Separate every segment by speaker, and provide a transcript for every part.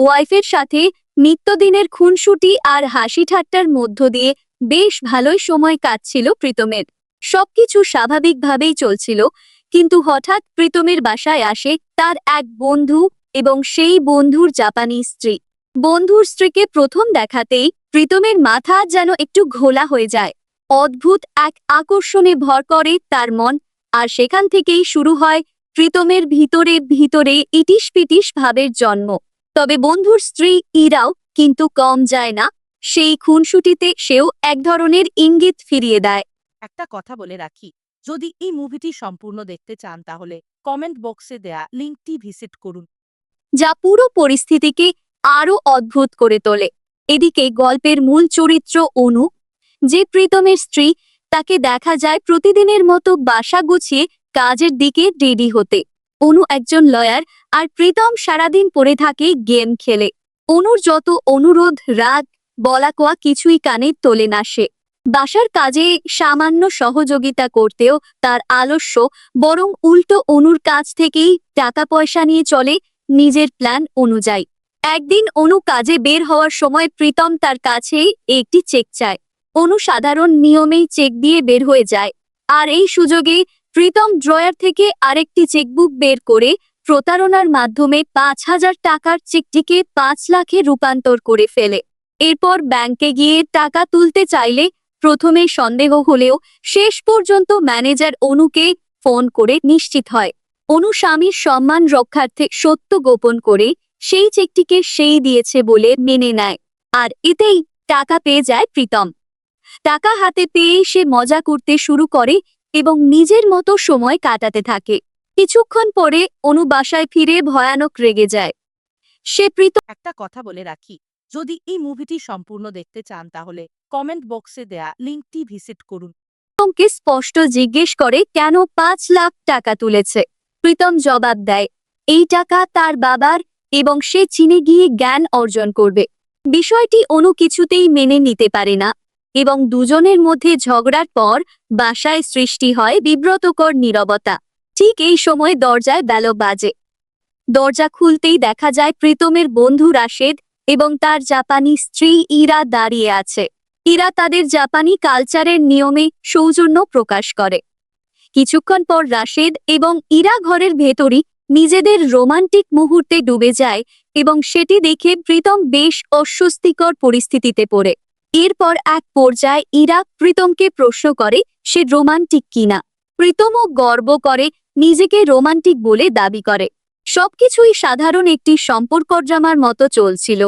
Speaker 1: ওয়াইফের সাথে নিত্যদিনের খুনসুটি আর হাসি ঠাট্টার মধ্য দিয়ে বেশ ভালোই সময় কাটছিল প্রীতমের। সবকিছু স্বাভাবিকভাবেই চলছিল, কিন্তু হঠাৎ প্রীতমের বাসায় আসে তার এক বন্ধু এবং সেই বন্ধুর জাপানি স্ত্রী। বন্ধুর স্ত্রীকে প্রথম দেখাতেই প্রীতমের মাথা যেন একটু ঘোলা হয়ে যায়। অদ্ভুত এক আকর্ষণে ভর করে তার মন, আর সেখান থেকেই শুরু হয় প্রীতমের ভিতরে ভিতরে ইটিস পিটিস ভাবের জন্ম। তবে বন্ধুর স্ত্রী ইরাও কিন্তু কম যায় না। সেই খুনসুটিতে সেও এক ধরনের ইঙ্গিত ফিরিয়ে দেয়।
Speaker 2: একটা কথা বলে রাখি, যদি এই মুভিটি সম্পূর্ণ দেখতে চান তাহলে কমেন্ট বক্সে দেয়া লিঙ্কটি ভিজিট করুন।
Speaker 1: যা পুরো পরিস্থিতিকে আরো অদ্ভুত করে তোলে। এদিকে গল্পের মূল চরিত্র অনু, যে প্রীতমের স্ত্রী, তাকে দেখা যায় প্রতিদিনের মতো বাসা গুছিয়ে কাজের দিকে রেডি হতে। অনু একজন লয়ার, আর প্রীতম সারাদিন পড়ে থাকে গেম খেলে। অনুর যত অনুরোধ, রাগ, বলাকোয়া কিছুই কানে তোলে না সে। বাসার কাজে সামান্য সহযোগিতা করতেও তার আলস্য, বরং উল্টো অনুর কাছ থেকেই টাকা পয়সা নিয়ে চলে নিজের প্ল্যান অনুযায়ী। একদিন অনু কাজে বের হওয়ার সময় প্রীতম তার কাছে একটি চেক চায়। অনু সাধারণ নিয়মেই চেক দিয়ে বের হয়ে যায়, আর এই সুযোগে প্রীতম ড্রয়ার থেকে আরেকটি চেকবুক বের করে প্রতারণার মাধ্যমে 5,000 টাকার চেকটিকে 5 লাখে রূপান্তর করে ফেলে। এরপর ব্যাংকে গিয়ে টাকা তুলতে চাইলে প্রথমে সন্দেহ হলেও শেষ পর্যন্ত ম্যানেজার অনুকে ফোন করে নিশ্চিত হয়। অনু স্বামীর সম্মান রক্ষার্থে সত্য গোপন করে সেই চেকটিকে সেই দিয়েছে বলে মেনে নেয়, আর এতেই টাকা পেয়ে যায় প্রীতম। টাকা হাতে পেয়ে সে মজা করতে শুরু করে এবং নিজের মতো সময় কাটাতে থাকে। কিছুক্ষণ পরে অনু বাসায় ফিরে ভয়ানক রেগে যায়। সে
Speaker 2: একটা কথা বলে রাখি, যদি এই মুভিটি সম্পূর্ণ দেখতে চান তাহলে কমেন্ট বক্সে দেয়া লিঙ্কটি ভিজিট করুন।
Speaker 1: প্রীতমকে স্পষ্ট জিজ্ঞেস করে কেন 5 লাখ টাকা তুলেছে। প্রীতম জবাব দেয় এই টাকা তার বাবার, এবং সে চীনে গিয়ে জ্ঞান অর্জন করবে। বিষয়টি অনু কিছুতেই মেনে নিতে পারে না, এবং দুজনের মধ্যে ঝগড়ার পর বাসায় সৃষ্টি হয় বিব্রতকর নীরবতা। ঠিক এই সময় দরজায় বেল বাজে। দরজা খুলতেই দেখা যায় প্রীতমের বন্ধু রাশেদ এবং তার জাপানি স্ত্রী ইরা দাঁড়িয়ে আছে। ইরা তাদের জাপানি কালচারের নিয়মে সৌজন্য প্রকাশ করে। কিছুক্ষণ পর রাশেদ এবং ইরা ঘরের ভেতরই নিজেদের রোমান্টিক মুহূর্তে ডুবে যায়, এবং সেটি দেখে প্রীতম বেশ অস্বস্তিকর পরিস্থিতিতে পড়ে। এরপর এক পর্যায়ে ইরা প্রীতমকে প্রশ্ন করে সে রোমান্টিক কিনা। প্রীতমও গর্ব করে নিজেকে রোমান্টিক বলে দাবি করে। সবকিছুই সাধারণ একটি সম্পর্ক ড্রামার মতো চলছিল,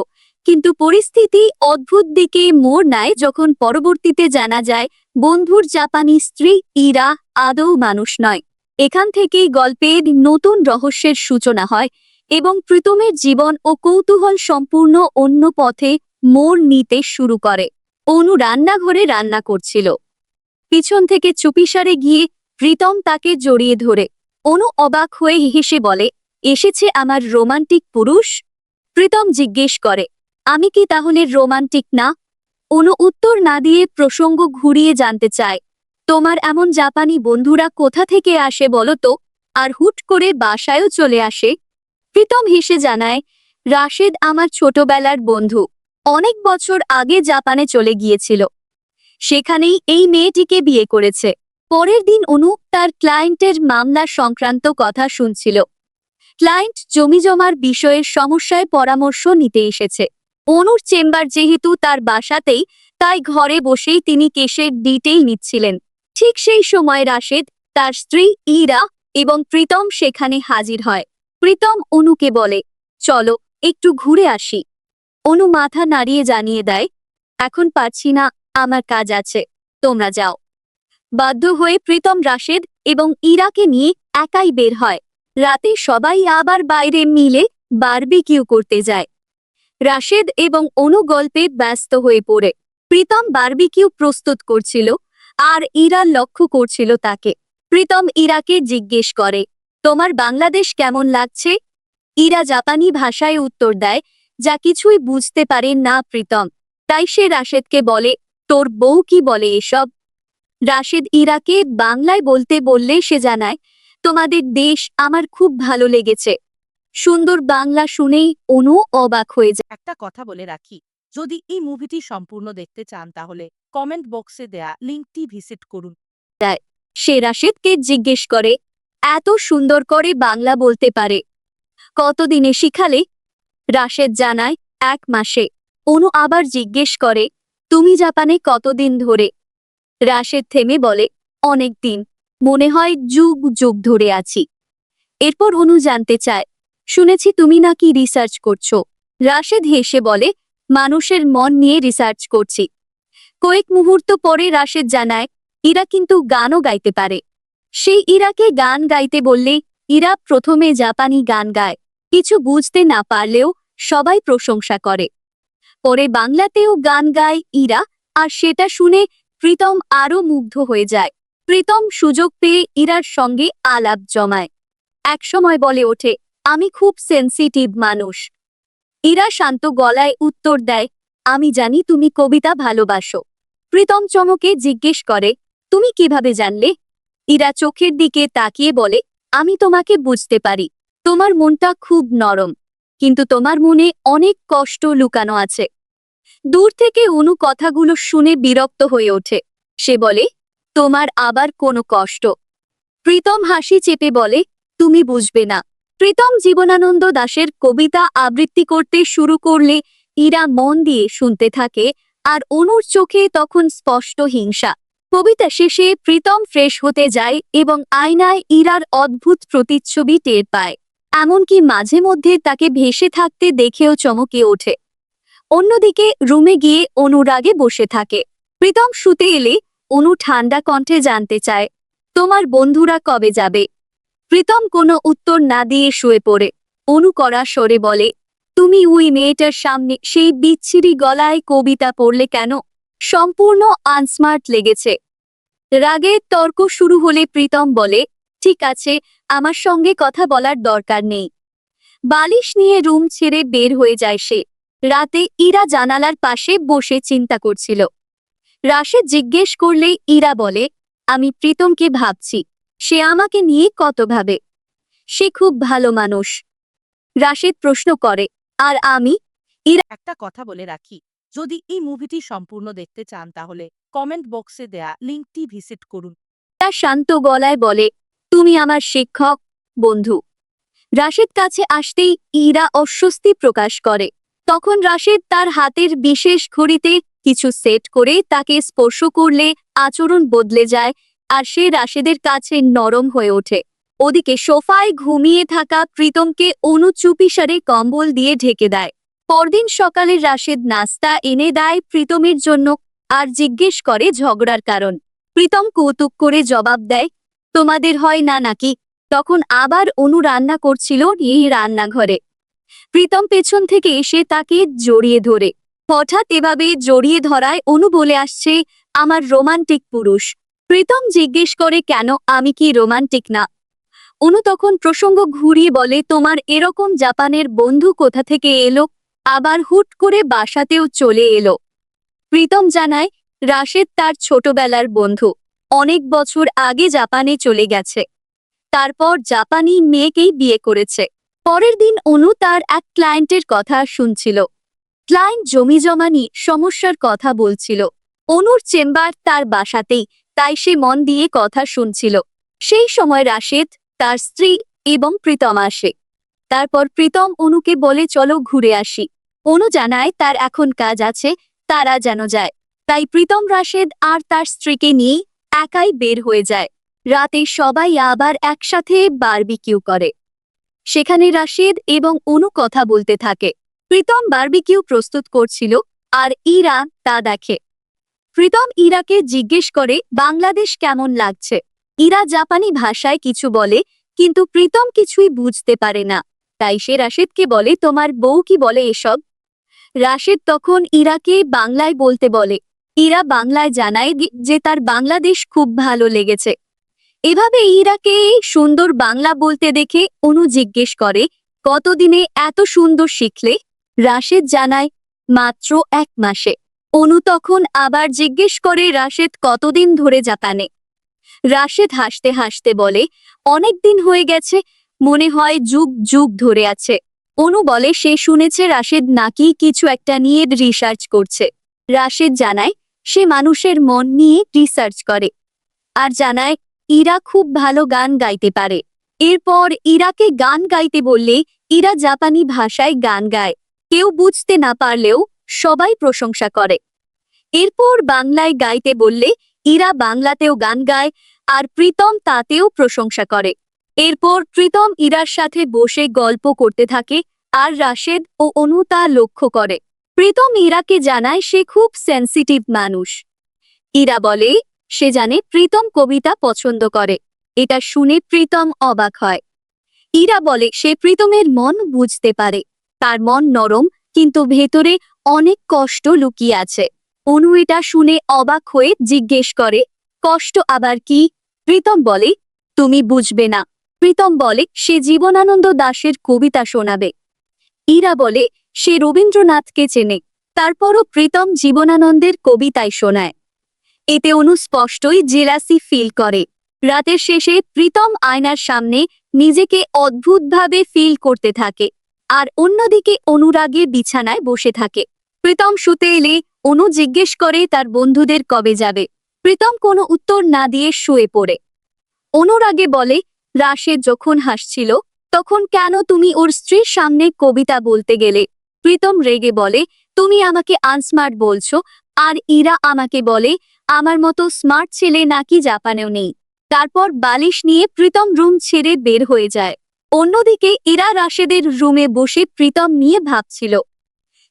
Speaker 1: কিন্তু পরিস্থিতি অদ্ভুত দিকে মোড় নেয় যখন পরবর্তীতে জানা যায় বন্ধুর জাপানি স্ত্রী ইরা আদৌ মানুষ নয়। এখান থেকেই গল্পের নতুন রহস্যের সূচনা হয় এবং প্রীতমের জীবন ও কৌতূহল সম্পূর্ণ অন্য পথে মোড় নিতে শুরু করে। অনু রান্নাঘরে রান্না করছিল। পিছন থেকে চুপিসারে গিয়ে প্রীতম তাকে জড়িয়ে ধরে। অনু অবাক হয়ে হেসে বলে এসেছে আমার রোমান্টিক পুরুষ। প্রীতম জিজ্ঞেস করে আমি কি তাহলে রোমান্টিক না? অনু উত্তর না দিয়ে প্রসঙ্গ ঘুরিয়ে জানতে চায় তোমার এমন জাপানি বন্ধুরা কোথা থেকে আসে বলো তো, আর হুট করে বাসায়ও চলে আসে। প্রীতম হেসে জানায় রাশেদ আমার ছোটবেলার বন্ধু, অনেক বছর আগে জাপানে চলে গিয়েছিল, সেখানেই এই মেয়েটিকে বিয়ে করেছে। পরের দিন অনু তার ক্লায়েন্টের মামলা সংক্রান্ত কথা শুনছিল। ক্লায়েন্ট জমিজমার বিষয়ের সমস্যায় পরামর্শ নিতে এসেছে। অনুর চেম্বার যেহেতু তার বাসাতেই, তাই ঘরে বসেই তিনি কেসের ডিটেইল নিচ্ছিলেন। ঠিক সেই সময় রাশেদ, তার স্ত্রী ইরা এবং প্রীতম সেখানে হাজির হয়। প্রীতম অনুকে বলে চলো একটু ঘুরে আসি। অনু মাথা নাড়িয়ে জানিয়ে দেয় এখন পারছি না, আমার কাজ আছে, তোমরা যাও। বাধ্য হয়ে প্রীতম রাশেদ এবং ইরাকে নিয়ে একাই বের হয়। রাতে সবাই আবার বাইরে মিলে বারবিকিউ করতে যায়। রাশেদ এবং অনু গল্পে ব্যস্ত হয়ে পড়ে। প্রীতম বারবিকিউ প্রস্তুত করছিল, আর ইরা লক্ষ্য করছিল তাকে। প্রীতম ইরাকে জিজ্ঞেস করে তোমার বাংলাদেশ কেমন লাগছে? ইরা জাপানি ভাষায় উত্তর দেয়, যা কিছুই বুঝতে পারেন না প্রীতম। তাই সে রাশেদকে বলে তোর বউ কি বলে এসব? রাশেদ ইরাকে বাংলায় বলতে বললে সে জানায় তোমাদের দেশ আমার খুব ভালো লেগেছে। সুন্দর বাংলা শুনেই অনু অবাক হয়ে যায়।
Speaker 2: একটা কথা বলে রাখি, যদি এই মুভিটি সম্পূর্ণ দেখতে চান তাহলে কমেন্ট বক্সে দেয়া লিঙ্কটি ভিজিট করুন।
Speaker 1: সে রাশেদকে জিজ্ঞেস করে, এত সুন্দর করে বাংলা বলতে পারে কতদিনে শিখালে? রাশেদ জানায়, 1 মাসে। অনু আবার জিজ্ঞেস করে, তুমি জাপানে কতদিন ধরে? রাশেদ থেমে বলে, অনেক দিন, মনে হয় যুগ যুগ ধরে আছি। এরপর অনু জানতে চায়, শুনেছি তুমি নাকি রিসার্চ করছো। রাশেদ হেসে বলে, মানুষের মন নিয়ে রিসার্চ করছি। কয়েক মুহূর্ত পরে রাশেদ জানায়, ইরা কিন্তু গানও গাইতে পারে। সেই ইরাকে গান গাইতে বললে ইরা প্রথমে জাপানি গান গায়, কিছু বুঝতে না পারলেও সবাই প্রশংসা করে। পরে বাংলাতেও গান গায় ইরা, আর সেটা শুনে প্রীতম আরো মুগ্ধ হয়ে যায়। প্রীতম সুযোগ পেয়ে ইরার সঙ্গে আলাপ জমায়। একসময় বলে ওঠে, আমি খুব সেনসিটিভ মানুষ। ইরা শান্ত গলায় উত্তর দেয়, আমি জানি তুমি কবিতা ভালোবাসো। প্রীতম চমকে জিজ্ঞেস করে, তুমি কিভাবে জানলে? ইরা চোখের দিকে তাকিয়ে বলে, আমি তোমাকে বুঝতে পারি। তোমার মনটা খুব নরম, কিন্তু তোমার মনে অনেক কষ্ট লুকানো আছে। দূর থেকে অনু কথাগুলো শুনে বিরক্ত হয়ে ওঠে। সে বলে, তোমার আবার কোনো কষ্ট? প্রীতম হাসি চেপে বলে, তুমি বুঝবে না। প্রীতম জীবনানন্দ দাশের কবিতা আবৃত্তি করতে শুরু করলে ইরা মন দিয়ে শুনতে থাকে, আর অনুর চোখে তখন স্পষ্ট হিংসা। কবিতা শেষে প্রীতম ফ্রেশ হতে যায় এবং আয়নায় ইরার অদ্ভুত প্রতিচ্ছবি টের পায়। এমনকি মাঝে মধ্যে তাকে ভেসে থাকতে দেখেও চমকে ওঠে। অন্যদিকে রুমে গিয়ে অনুরাগে বসে থাকে। প্রীতম শুতে এলে অনু ঠান্ডা কণ্ঠে জানতে চায়, তোমার বন্ধুরা কবে যাবে? প্রীতম কোনো উত্তর না দিয়ে শুয়ে পড়ে। অনু কড়া স্বরে বলে, তুমি ওই মেয়েটার সামনে সেই বিচ্ছিরি গলায় কবিতা পড়লে কেন? সম্পূর্ণ আনস্মার্ট লেগেছে। রাগে তর্ক শুরু হলে প্রীতম বলে, ঠিক আছে, আমার সঙ্গে কথা বলার দরকার নেই। বালিশ নিয়ে রুম ছেড়ে বের হয়ে যায় সে। রাতে ইরা জানালার পাশে বসে চিন্তা করছিল। রাশেদ জিজ্ঞেস করলে ইরা বলে, আমি প্রীতমকে ভাবছি, সে আমাকে নিয়ে কত ভাবে। সে খুব ভালো মানুষ। রাশেদ প্রশ্ন করে, আর আমি?
Speaker 2: একটা কথা বলে রাখি, যদি এই মুভিটি সম্পূর্ণ দেখতে চান তাহলে কমেন্ট বক্সে দেয়া লিঙ্কটি ভিজিট করুন।
Speaker 1: তার শান্ত গলায় বলে, তুমি আমার শিক্ষক, বন্ধু। রাশেদ কাছে আসতেই ইরা অস্বস্তি প্রকাশ করে। তখন রাশেদ তার হাতের বিশেষ ঘড়িতে কিছু সেট করে তাকে স্পর্শ করলে আচরণ বদলে যায়, আর সে রাশেদের কাছে নরম হয়ে ওঠে। ওদিকে সোফায় ঘুমিয়ে থাকা প্রীতমকে অনু চুপিসারে কম্বল দিয়ে ঢেকে দেয়। পরদিন সকালে রাশেদ নাস্তা এনে দেয় প্রীতমের জন্য, আর জিজ্ঞেস করে ঝগড়ার কারণ। প্রীতম কৌতুক করে জবাব দেয়, তোমাদের হয় না নাকি? তখন আবার অনু রান্না করছিল এই রান্নাঘরে। প্রীতম পেছন থেকে এসে তাকে জড়িয়ে ধরে। হঠাৎ এভাবে জড়িয়ে ধরায় অনু বলে আসছে, আমার রোমান্টিক পুরুষ। প্রীতম জিজ্ঞেস করে, কেন, আমি কি রোমান্টিক না? অনু তখন প্রসঙ্গ ঘুরিয়ে বলে, তোমার এরকম জাপানের বন্ধু কোথা থেকে এলো? আবার হুট করে বাসাতেও চলে এলো। প্রীতম জানায়, রাশেদ তার ছোটবেলার বন্ধু, অনেক বছর আগে জাপানে চলে গেছে। তারপর জাপানি মেয়েকেই বিয়ে করেছে। পরের দিন অনু তার এক ক্লায়েন্টের কথা শুনছিল। ক্লায়েন্ট জমিজমা নিয়ে সমস্যার কথা বলছিল। অনুর চেম্বার তার বাসাতেই, তাই সে মন দিয়ে কথা শুনছিল। সেই সময় রাশেদ, তার স্ত্রী এবং প্রীতম আসে। তারপর প্রীতম অনুকে বলে, চলো ঘুরে আসি। অনু জানায় তার এখন কাজ আছে, তারা যেন যায়। তাই প্রীতম রাশেদ আর তার স্ত্রীকে নিয়ে একাই বের হয়ে যায়। রাতে সবাই আবার একসাথে বারবিকিউ করে। সেখানে রাশেদ এবং অনু কথা বলতে থাকে। প্রীতম বারবিকিউ প্রস্তুত করছিল, আর ইরা তা দেখে। প্রীতম ইরাকে জিজ্ঞেস করে, বাংলাদেশ কেমন লাগছে? ইরা জাপানি ভাষায় কিছু বলে, কিন্তু প্রীতম কিছুই বুঝতে পারে না। তাই সে রাশেদকে বলে, তোমার বউ কি বলে এসব? রাশেদ তখন ইরাকে বাংলায় বলতে বলে। ইরা বাংলায় জানায় যে তার বাংলাদেশ খুব ভালো লেগেছে। এভাবে ইরাকে সুন্দর বাংলা বলতে দেখে অনু জিজ্ঞেস করে, কতদিনে এত সুন্দর শিখলে? রাশেদ জানায়, মাত্র 1 মাসে। অনু তখন আবার জিজ্ঞেস করে, রাশেদ কতদিন ধরে জাপানে? রাশেদ হাসতে হাসতে বলে, অনেক দিন হয়ে গেছে, মনে হয় যুগ যুগ ধরে আছে। অনু বলে সে শুনেছে রাশেদ নাকি কিছু একটা নিয়ে রিসার্চ করছে। রাশেদ জানায় সে মানুষের মন নিয়ে রিসার্চ করে, আর জানায় ইরা খুব ভালো গান গাইতে পারে। এরপর ইরাকে গান গাইতে বললে ইরা জাপানি ভাষায় গান গায়। কেউ বুঝতে না পারলেও সবাই প্রশংসা করে। এরপর বাংলায় গাইতে বললে ইরা বাংলাতেও গান গায়, আর প্রীতম তাতেও প্রশংসা করে। এরপর প্রীতম ইরার সাথে বসে গল্প করতে থাকে, আর রাশেদ ও অনু তা লক্ষ্য করে। প্রীতম ইরাকে জানায় সে খুব সেনসিটিভ মানুষ। ইরা বলে সে জানে প্রীতম কবিতা পছন্দ করে। এটা শুনে প্রীতম অবাক হয়। ইরা বলে সে প্রীতমের মন বুঝতে পারে। তার মন নরম, কিন্তু ভেতরে অনেক কষ্ট লুকিয়ে আছে। অনু এটা শুনে অবাক হয়ে জিজ্ঞেস করে, কষ্ট আবার কি? প্রীতম বলে তুমি বুঝবে না। প্রীতম বলে সে জীবনানন্দ দাশের কবিতা শোনাবে। ইরা বলে সে রবীন্দ্রনাথকে চেনে। তারপরও প্রীতম জীবনানন্দের কবিতায় শোনায়। এতে অনু স্পষ্টই জেলাসি ফিল করে। রাতের শেষে প্রীতম আয়নার সামনে নিজেকে অদ্ভুতভাবে ফিল করতে থাকে, আর অন্যদিকে অনুরাগে বিছানায় বসে থাকে। প্রীতম শুতে এলে অনু জিজ্ঞেস করে তার বন্ধুদের কবে যাবে। প্রীতম কোনো উত্তর না দিয়ে শুয়ে পড়ে। অনুরাগে বলে রাশেদ যখন হাসছিল তখন কেন তুমি ওর স্ত্রীর সামনে কবিতা বলতে গেলে? প্রীতম রেগে বলে তুমি আমাকে আনস্মার্ট বলছো, আর ইরা আমাকে বলে আমার মতো স্মার্ট ছেলে নাকি জাপানেও নেই। তারপর বালিশ নিয়ে প্রীতম রুম ছেড়ে বের হয়ে যায়। অন্যদিকে ইরা রাশেদের রুমে বসে প্রীতম নিয়ে ভাবছিল।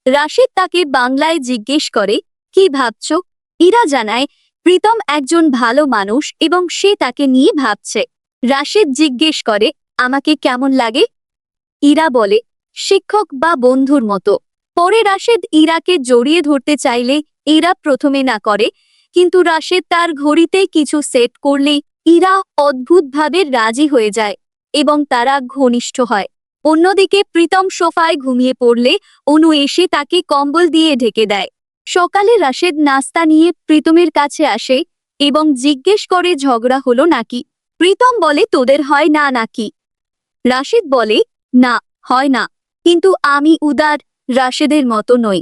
Speaker 1: রাশেদ তাকে বাংলায় জিজ্ঞেস করে কি ভাবছো? ইরা জানায় প্রীতম একজন ভালো মানুষ এবং সে তাকে নিয়ে ভাবছে। রাশেদ জিজ্ঞেস করে আমাকে কেমন লাগে? ইরা বলে শিক্ষক বা বন্ধুর মতো। পরে রাশেদ ইরাকে জড়িয়ে ধরতে চাইলে ইরা প্রথমে না করে, কিন্তু রাশেদ তার ঘড়িতে কিছু সেট করলে ইরা অদ্ভুতভাবে রাজি হয়ে যায় এবং তারা ঘনিষ্ঠ হয়। অন্যদিকে প্রীতম সোফায় ঘুমিয়ে পড়লে অনু এসে তাকে কম্বল দিয়ে ঢেকে দেয়। সকালে রাশেদ নাস্তা নিয়ে প্রীতমের কাছে আসে এবং জিজ্ঞেস করে ঝগড়া হলো নাকি। প্রীতম বলে তোদের হয় না নাকি? রাশেদ বলে না, হয় না, কিন্তু আমি উদার রাশেদের মতো নই।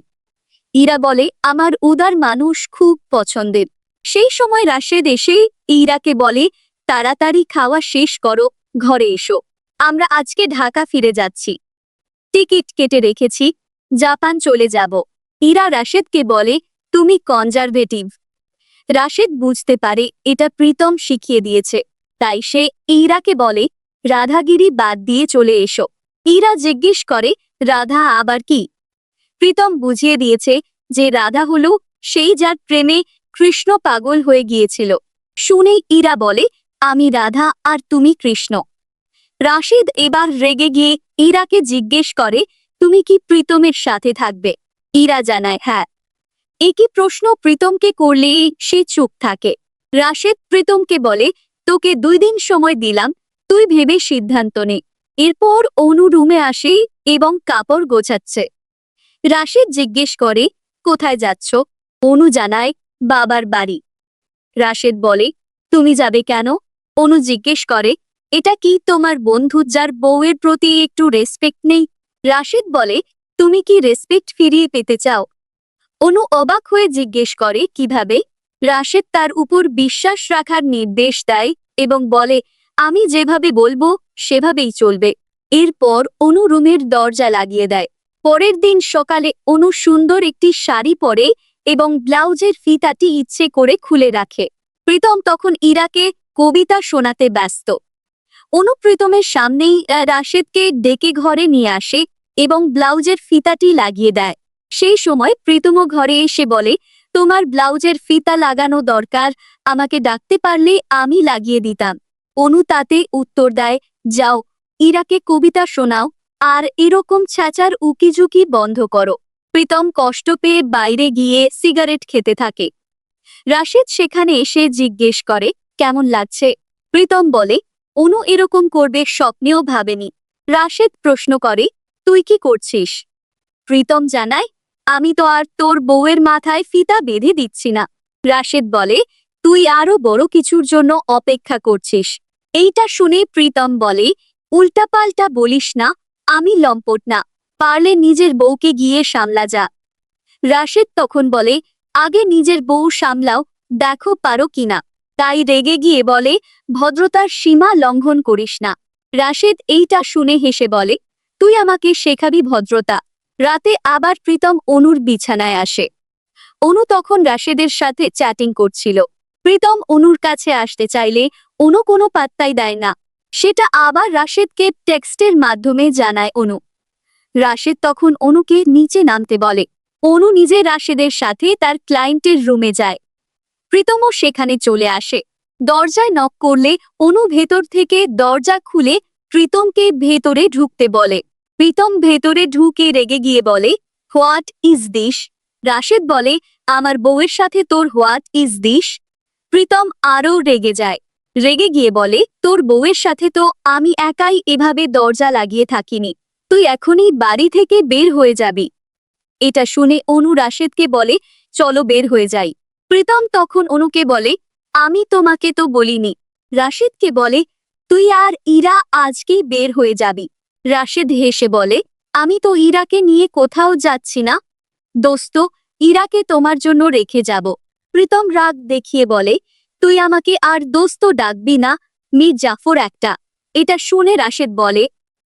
Speaker 1: ইরা বলে আমার উদার মানুষ খুব পছন্দের। সেই সময় রাশেদ এসে ইরাকে বলে তাড়াতাড়ি খাওয়া শেষ করো, ঘরে এসো, আমরা আজকে ঢাকা ফিরে যাচ্ছি। টিকিট কেটে রেখেছি, জাপান চলে যাব। ইরা রাশেদকে বলে তুমি কনজারভেটিভ। রাশেদ বুঝতে পারে এটা প্রীতম শিখিয়ে দিয়েছে, তাই সে ইরাকে বলে রাধাগিরি বাদ দিয়ে চলে এসো। ইরা জিজ্ঞেস করে রাধা আবার কি? প্রীতম বুঝিয়ে দিয়েছে যে রাধা হলো সেই যার প্রেমে কৃষ্ণ পাগল হয়ে গিয়েছিল। শুনেই ইরা বলে আমি রাধা আর তুমি কৃষ্ণ। রাশেদ এবার রেগে গিয়ে ইরাকে জিজ্ঞেস করে তুমি কি প্রীতমের সাথে থাকবে? ইরা জানায় হ্যাঁ। একই প্রশ্ন প্রীতমকে করলে সে চুপ থাকে। রাশেদ প্রীতমকে বলে তোকে 2 দিন সময় দিলাম, তুই ভেবে সিদ্ধান্ত নে। এরপর অনু রুমে আসে এবং কাপড় গোছাচ্ছে। রাশেদ জিজ্ঞেস করে কোথায় যাচ্ছ? অনু জানায় বাবার বাড়ি। রাশেদ বলে তুমি যাবে কেন? অনু জিজ্ঞেস করে এটা কি তোমার বন্ধু যার বউয়ের প্রতি একটু রেসপেক্ট নেই? রাশেদ বলে তুমি কি রেসপেক্ট ফিরিয়ে পেতে চাও? অনু অবাক হয়ে জিজ্ঞেস করে কিভাবে? রাশেদ তার উপর বিশ্বাস রাখার নির্দেশ দেয় এবং বলে আমি যেভাবে বলবো সেভাবেই চলবে। এরপর অনু রুমের দরজা লাগিয়ে দেয়। পরের দিন সকালে অনু সুন্দর একটি শাড়ি পরে এবং ব্লাউজের ফিতাটি ইচ্ছে করে খুলে রাখে। প্রীতম তখন ইরাকে কবিতা শোনাতে ব্যস্ত। অনু প্রীতমের সামনেই রাশেদকে ডেকে ঘরে নিয়ে আসে এবং ব্লাউজের ফিতাটি লাগিয়ে দেয়। সেই সময় প্রীতমও ঘরে এসে বলে তোমার ব্লাউজের ফিতা লাগানো দরকার, আমাকে ডাকতে পারলে আমি লাগিয়ে দিতাম। অনু তাতে উত্তর দেয় যাও, ইরাকে কবিতা শোনাও, আর এরকম ছ্যাঁচার উকিঝুঁকি বন্ধ করো। প্রীতম কষ্ট পেয়ে বাইরে গিয়ে সিগারেট খেতে থাকে। রাশেদ সেখানে এসে জিজ্ঞেস করে কেমন লাগছে? প্রীতম বলে অনু এরকম করবে স্বপ্নেও ভাবেনি। রাশেদ প্রশ্ন করে তুই কি করছিস? প্রীতম জানায় আমি তো আর তোর বউয়ের মাথায় ফিতা বেঁধে দিচ্ছি না। রাশেদ বলে তুই আরো বড় কিছুর জন্য অপেক্ষা করছিস। এইটা শুনে প্রীতম বলে উল্টাপাল্টা বলিস না, আমি লম্পট না, পারলে নিজের বউকে গিয়ে সামলা যা। রাশেদ তখন বলে, আগে নিজের বউ সামলাও, দেখো পারো কিনা। তাই রেগে গিয়ে বলে, ভদ্রতার সীমা লঙ্ঘন করিস না। রাশেদ এইটা শুনে হেসে বলে, তুই আমাকে শেখাবি ভদ্রতা। রাতে আবার প্রীতম অনুর বিছানায় আসে। অনু তখন রাশেদের সাথে চ্যাটিং করছিল। প্রীতম অনুর কাছে আসতে চাইলে অনু কোনো পাত্তাই দেয় না। সেটা আবার রাশেদকে টেক্সটের মাধ্যমে জানায় অনু। রাশেদ তখন অনুকে নিচে নামতে বলে। অনু নিজে রাশেদের সাথে তার ক্লায়েন্টের রুমে যায়। প্রীতমও সেখানে চলে আসে। দরজায় নক করলে অনু ভেতর থেকে দরজা খুলে প্রীতমকে ভেতরে ঢুকতে বলে। প্রীতম ভেতরে ঢুকে রেগে গিয়ে বলে, হোয়াট ইজ দিস? রাশেদ বলে, আমার বউয়ের সাথে তোর হোয়াট ইজ দিস? প্রীতম আরও রেগে যায়। রেগে গিয়ে বলে, তোর বউয়ের সাথে তো আমি একাই এভাবে দরজা লাগিয়ে থাকিনি, তুই এখনই বাড়ি থেকে বের হয়ে যাবি। এটা শুনে অনু রাশেদকে বলে, চলো বের হয়ে যাই। প্রীতম তখন অনুকে বলে, আমি তোমাকে তো বলিনি। রাশেদকে বলে, তুই আর ইরা আজকেই বের হয়ে যাবি। রাশেদ হেসে বলে, আমি তো ইরাকে নিয়ে কোথাও যাচ্ছি না দোস্ত, ইরাকে তোমার জন্য রেখে যাব। প্রীতম রাগ দেখিয়ে বলে, তুই আমাকে আর দোস্ত ডাকবি না, মীর জাফর একটা। এটা শুনে রাশেদ বলে,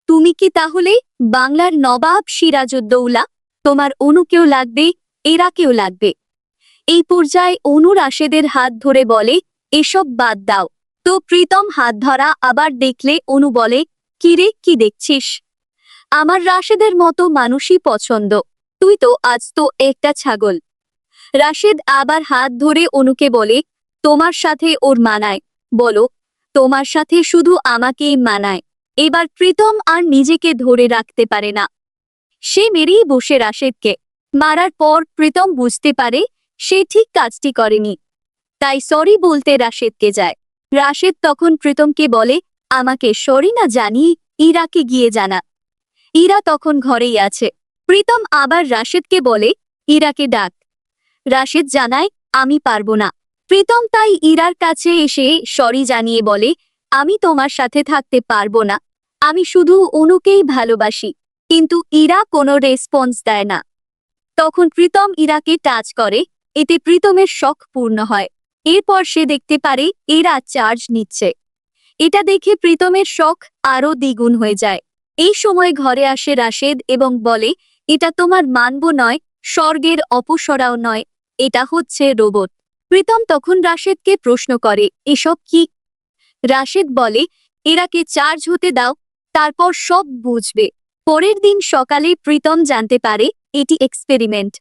Speaker 1: তুমি কি তাহলে বাংলার নবাব সিরাজউদ্দৌলা? তোমার অনুকেও লাগবে, এরাকেও লাগবে। এই পর্যায়ে অনু রাশেদের হাত ধরে বলে, এসব বাদ দাও। তো প্রীতম হাত ধরা আবার দেখলে অনু বলে, কিরে কি দেখছিস? আমার রাশেদের মতো মানুষই পছন্দ, তুই তো আজ তো একটা ছাগল। রাশেদ আবার হাত ধরে অনুকে বলে, তোমার সাথে ওর মানায়, বলো তোমার সাথে শুধু আমাকেই মানায়। এবার প্রীতম আর নিজেকে ধরে রাখতে পারে না, সে মেরেই বসে রাশেদকে। মারার পর প্রীতম বুঝতে পারে সে ঠিক কাজটি করেনি, তাই সরি বলতে রাশেদকে যায়। রাশেদ তখন প্রীতমকে বলে, আমাকে সরি না জানিয়ে ইরাকে গিয়ে জানা। ইরা তখন ঘরেই আছে। প্রীতম আবার রাশেদকে বলে, ইরাকে ডাক। রাশেদ জানায়, আমি পারবো না। প্রীতম তাই ইরার কাছে এসে সরি জানিয়ে বলে, আমি তোমার সাথে থাকতে পারবো না, আমি শুধু অনুকেই ভালোবাসি। কিন্তু ইরা কোনো রেসপন্স দেয় না। তখন প্রীতম ইরাকে টাচ করে, এতে প্রীতমের শখ পূর্ণ হয়। এরপর সে দেখতে পারে এরা চার্জ নিচ্ছে। এটা দেখে প্রীতমের শখ আরও দ্বিগুণ হয়ে যায়। এই সময় ঘরে আসে রাশেদ এবং বলে, এটা তোমার মানব নয়, স্বর্গের অপসরাও নয়, এটা হচ্ছে রোবট। প্রীতম তখন রাশেদকে প্রশ্ন করে, এসব কি? রাশেদ বলে, এরাকে চার্জ হতে দাও, তারপর সব বুঝবে। পরের দিন সকালে প্রীতম জানতে পারে এটি এক্সপেরিমেন্ট।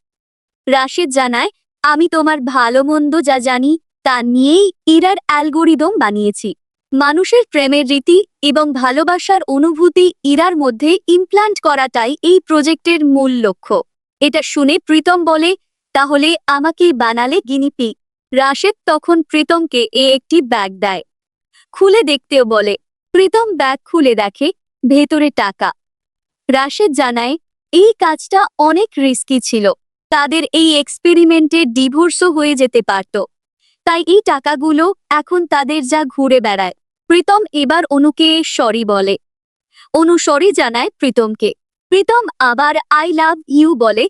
Speaker 1: রাশেদ জানায়, আমি তোমার ভালো মন্দ যা জানি তা নিয়েই ইরার অ্যালগোরিদম বানিয়েছি। মানুষের প্রেমের রীতি এবং ভালোবাসার অনুভূতি ইরার মধ্যে ইমপ্ল্যান্ট করাটাই এই প্রজেক্টের মূল লক্ষ্য। এটা শুনে প্রীতম বলে, তাহলে আমাকে বানালে গিনিপি। রাশেদ তখন প্রীতমকে একটি ব্যাগ দেয়, খুলে দেখতেও বলে। প্রীতম ব্যাগ খুলে দেখে ভেতরে টাকা। রাশেদ জানায়, এই কাজটা অনেক রিস্কি ছিল, তাদের এই এক্সপেরিমেন্টে ডিভোর্সও হয়ে যেতে পারত, তাই এই টাকাগুলো এখন তাদের যা ঘুরে বেড়ায়। প্রীতম এবার অনুকে সরি বলে। অনু সরি জানায় প্রীতমকে। প্রীতম আবার আই লাভ ইউ বলে।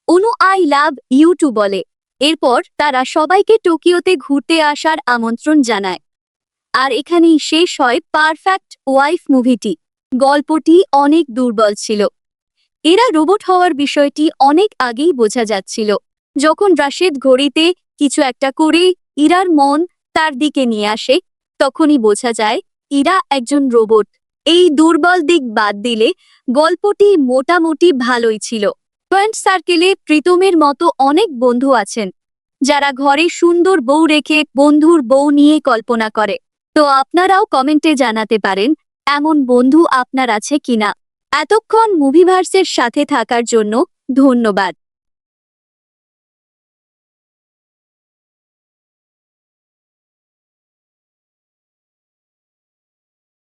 Speaker 1: অনু আই লাভ ইউ টু বলে। এরপর তারা সবাইকে টোকিওতে ঘুরতে আসার আমন্ত্রণ জানায়। আর এখানেই শেষ হয় পারফেক্ট ওয়াইফ মুভিটি। গল্পটি অনেক দুর্বল ছিল। এরা রোবট হওয়ার বিষয়টি অনেক আগেই বোঝা যাচ্ছিল। যখন রাশেদ ঘড়িতে কিছু একটা করে ইরার মন তার দিকে নিয়ে আসে, তখনই বোঝা যায় ইরা একজন রোবট। এই দুর্বল দিক বাদ দিলে গল্পটি মোটামুটি ভালোই ছিল। ফ্রেন্ড সার্কেলে প্রীতমের মতো অনেক বন্ধু আছেন, যারা ঘরে সুন্দর বউ রেখে বন্ধুর বউ নিয়ে কল্পনা করে। তো আপনারাও কমেন্টে জানাতে পারেন এমন বন্ধু আপনার আছে কিনা। এতক্ষণ মুভিভার্সের সাথে থাকার জন্য ধন্যবাদ।